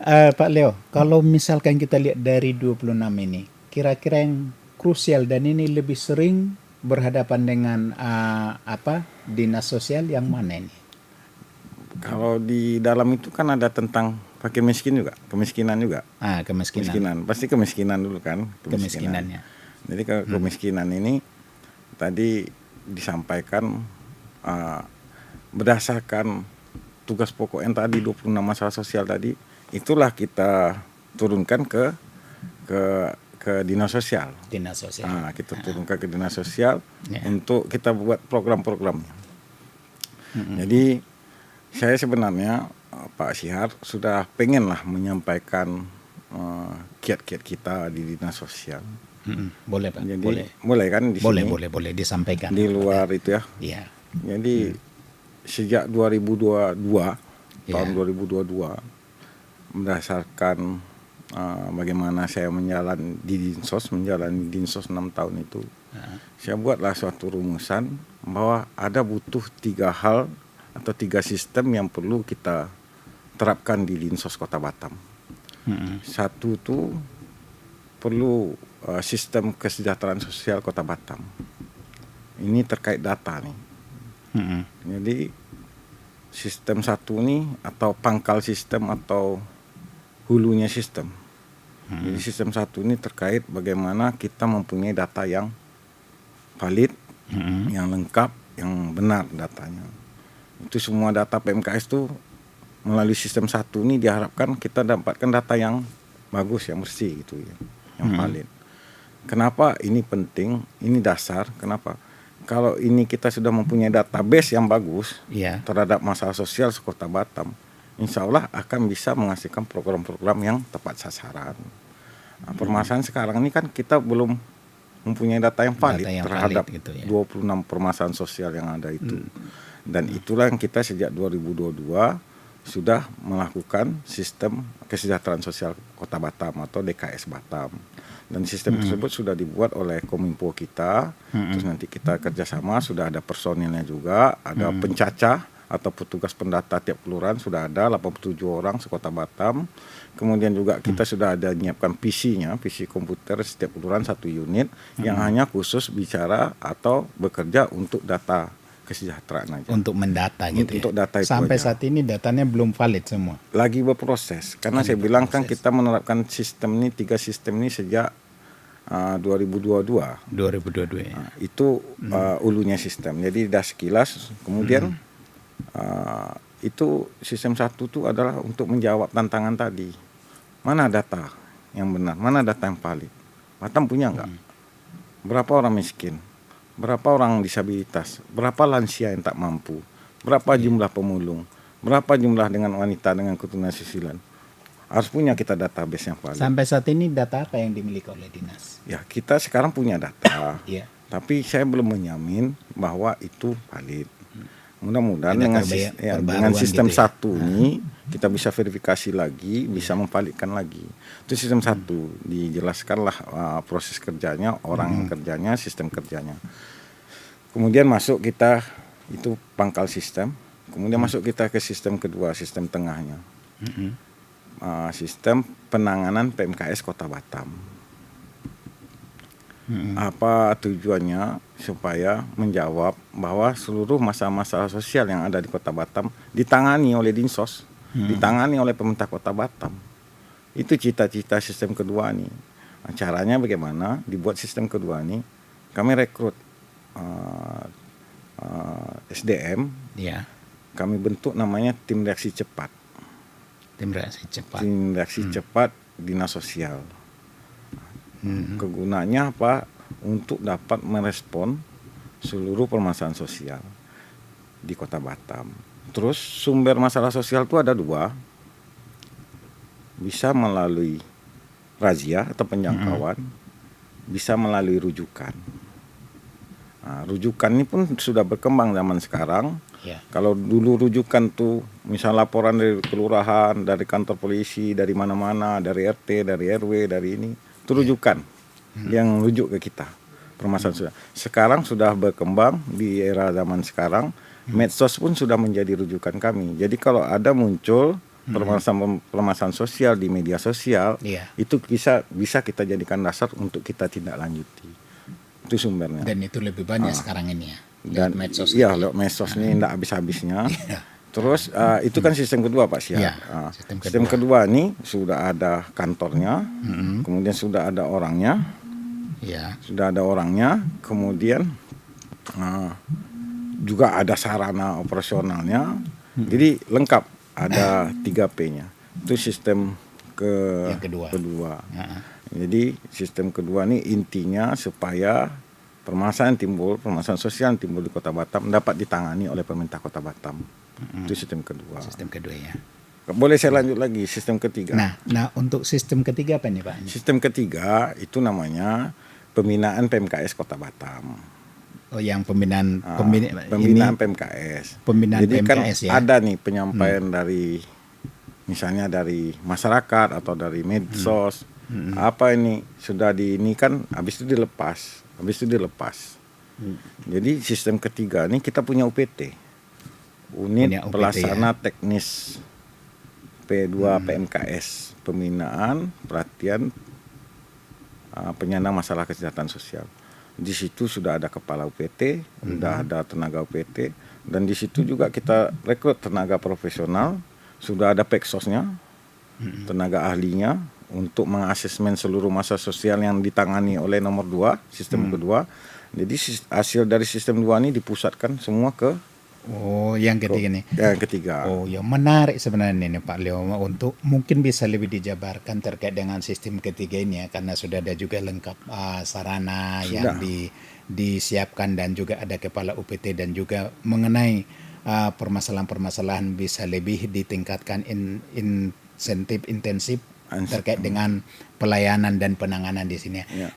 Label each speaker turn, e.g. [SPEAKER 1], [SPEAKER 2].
[SPEAKER 1] Pak Leo, kalau misalkan kita lihat dari 26 ini, kira-kira yang krusial dan ini lebih sering berhadapan dengan dinas sosial yang mana ini?
[SPEAKER 2] Kalau di dalam itu kan ada tentang fakir miskin juga, kemiskinan juga.
[SPEAKER 1] Kemiskinan,
[SPEAKER 2] Kemiskinan, pasti kemiskinan dulu kan, kemiskinan.
[SPEAKER 1] kemiskinannya.
[SPEAKER 2] Jadi kemiskinan ini tadi disampaikan berdasarkan tugas pokok yang tadi 26 masalah sosial tadi, itulah kita turunkan ke dinas sosial.
[SPEAKER 1] Dinas sosial.
[SPEAKER 2] Kita turunkan ke dinas sosial
[SPEAKER 1] Ya.
[SPEAKER 2] untuk kita buat program-programnya. Jadi saya sebenarnya Pak Syihar sudah pengen lah menyampaikan kiat-kiat kita di dinas sosial.
[SPEAKER 1] Boleh Pak,
[SPEAKER 2] Jadi
[SPEAKER 1] boleh.
[SPEAKER 2] kan di
[SPEAKER 1] Boleh,
[SPEAKER 2] sini
[SPEAKER 1] boleh disampaikan.
[SPEAKER 2] di luar itu ya.
[SPEAKER 1] Iya.
[SPEAKER 2] Jadi sejak 2022 tahun
[SPEAKER 1] Ya.
[SPEAKER 2] 2022 berdasarkan bagaimana saya menjalani Dinsos 6 tahun itu, saya buatlah suatu rumusan bahwa ada butuh 3 hal atau 3 sistem yang perlu kita terapkan di Dinsos Kota Batam. Satu tuh perlu sistem kesejahteraan sosial Kota Batam. Ini terkait data nih. Jadi sistem satu nih atau pangkal sistem atau hulunya sistem. Jadi sistem satu ini terkait bagaimana kita mempunyai data yang valid, yang lengkap, yang benar datanya. Itu semua data PMKS itu melalui sistem satu ini diharapkan kita dapatkan data yang bagus, yang bersih gitu ya, yang valid. Kenapa ini penting? Ini dasar. Kenapa? Kalau ini kita sudah mempunyai database yang bagus terhadap masalah sosial Kota Batam, insya Allah akan bisa menghasilkan program-program yang tepat sasaran. Permasalahan sekarang ini kan kita belum mempunyai data yang valid terhadap valid, gitu ya. 26 permasalahan sosial yang ada itu. Dan itulah yang kita sejak 2022 sudah melakukan sistem kesejahteraan sosial Kota Batam atau DKS Batam. Dan sistem tersebut sudah dibuat oleh Kominfo kita. Terus nanti kita kerjasama, sudah ada personilnya juga, ada pencacah atau petugas pendata tiap kelurahan sudah ada 87 orang sekota Batam. Kemudian juga kita sudah ada menyiapkan PC-nya, PC komputer setiap kelurahan 1 unit yang hanya khusus bicara atau bekerja untuk data kesejahteraan aja.
[SPEAKER 1] Untuk mendata gitu
[SPEAKER 2] untuk
[SPEAKER 1] ya.
[SPEAKER 2] Data itu
[SPEAKER 1] sampai
[SPEAKER 2] aja.
[SPEAKER 1] Saat ini datanya belum valid semua.
[SPEAKER 2] Lagi berproses. Karena saya bilang kan kita menerapkan sistem ini, 3 sistem ini sejak 2022.
[SPEAKER 1] 2022 ya.
[SPEAKER 2] Itu ulunya sistem. Jadi dah sekilas. Kemudian itu sistem satu itu adalah untuk menjawab tantangan tadi. Mana data yang benar? Mana data yang valid? Batam punya nggak? Berapa orang miskin? Berapa orang disabilitas? Berapa lansia yang tak mampu? Berapa jumlah pemulung? Berapa jumlah dengan wanita dengan keturunan susilan? Harus punya kita database yang valid.
[SPEAKER 1] Sampai saat ini data apa yang dimiliki oleh dinas?
[SPEAKER 2] Ya, kita sekarang punya data.
[SPEAKER 1] Iya.
[SPEAKER 2] Tapi saya belum menjamin bahwa itu valid. Mudah-mudahan dengan sistem gitu ya? Satu ini kita bisa verifikasi lagi, bisa memvalidkan lagi. Itu sistem satu, dijelaskanlah proses kerjanya, orang yang kerjanya, sistem kerjanya. Kemudian masuk kita itu pangkal sistem, kemudian masuk kita ke sistem kedua, sistem tengahnya. Sistem penanganan PMKS Kota Batam. Apa tujuannya? Supaya menjawab bahwa seluruh masalah-masalah sosial yang ada di Kota Batam ditangani oleh Dinsos, ditangani oleh pemerintah Kota Batam. Itu cita-cita sistem kedua nih. Caranya bagaimana dibuat sistem kedua nih? Kami rekrut SDM.
[SPEAKER 1] Ya.
[SPEAKER 2] Kami bentuk namanya tim reaksi cepat.
[SPEAKER 1] Tim reaksi cepat.
[SPEAKER 2] Tim reaksi cepat dinas sosial. Kegunaannya apa? Untuk dapat merespon seluruh permasalahan sosial di Kota Batam. Terus sumber masalah sosial itu ada 2. Bisa melalui razia atau penjangkauan, bisa melalui rujukan. Rujukan ini pun sudah berkembang zaman sekarang.
[SPEAKER 1] Ya. Kalau
[SPEAKER 2] dulu rujukan tuh misal laporan dari kelurahan, dari kantor polisi, dari mana-mana, dari RT, dari RW, dari ini, itu rujukan. Yang rujuk ke kita permasalahan. Sekarang sudah berkembang di era zaman sekarang, medsos pun sudah menjadi rujukan kami. Jadi kalau ada muncul permasalahan sosial di media sosial,
[SPEAKER 1] Iya.
[SPEAKER 2] itu bisa kita jadikan dasar untuk kita tindak lanjuti. Itu sumbernya.
[SPEAKER 1] Dan itu lebih banyak sekarang ini ya.
[SPEAKER 2] Dan
[SPEAKER 1] Lewat medsos.
[SPEAKER 2] iya, lewat medsos ini tidak habis-habisnya. Terus itu kan sistem kedua Pak Syah.
[SPEAKER 1] Iya,
[SPEAKER 2] Sistem kedua ini sudah ada kantornya, kemudian sudah ada orangnya,
[SPEAKER 1] Iya.
[SPEAKER 2] kemudian juga ada sarana operasionalnya. Jadi lengkap, ada 3P-nya. Itu sistem
[SPEAKER 1] Yang kedua.
[SPEAKER 2] Jadi sistem kedua ini intinya supaya permasalahan sosial yang timbul di Kota Batam dapat ditangani oleh pemerintah Kota Batam. Itu sistem kedua.
[SPEAKER 1] Sistem kedua ya.
[SPEAKER 2] Boleh saya lanjut lagi sistem ketiga.
[SPEAKER 1] Nah untuk sistem ketiga apa nih Pak?
[SPEAKER 2] Sistem ketiga itu namanya pembinaan PMKS Kota Batam.
[SPEAKER 1] Oh yang pembinaan
[SPEAKER 2] PMKS.
[SPEAKER 1] Pembinaan
[SPEAKER 2] Jadi
[SPEAKER 1] PMKS
[SPEAKER 2] kan
[SPEAKER 1] ya.
[SPEAKER 2] ada nih penyampaian dari misalnya dari masyarakat atau dari medsos. Apa ini sudah ini kan habis itu dilepas. Jadi sistem ketiga ini kita punya UPT. Unit
[SPEAKER 1] Punya UPT,
[SPEAKER 2] Pelaksana Teknis P2 PMKS, pembinaan, pelatihan, penyandang masalah kesejahteraan sosial. Di situ sudah ada kepala UPT, sudah ada tenaga UPT, dan di situ juga kita rekrut tenaga profesional, sudah ada peksosnya, tenaga ahlinya untuk mengasesmen seluruh masalah sosial yang ditangani oleh nomor 2, sistem kedua. Jadi hasil dari sistem 2 ini dipusatkan semua ke
[SPEAKER 1] yang ketiga nih.
[SPEAKER 2] Yang ketiga.
[SPEAKER 1] Yang menarik sebenarnya ini Pak Leo, untuk mungkin bisa lebih dijabarkan terkait dengan sistem ketiga ini ya, karena sudah ada juga lengkap sarana yang disiapkan dan juga ada kepala UPT dan juga mengenai permasalahan-permasalahan bisa lebih ditingkatkan insentif intensif terkait dengan pelayanan dan penanganan di sini.
[SPEAKER 2] Ya.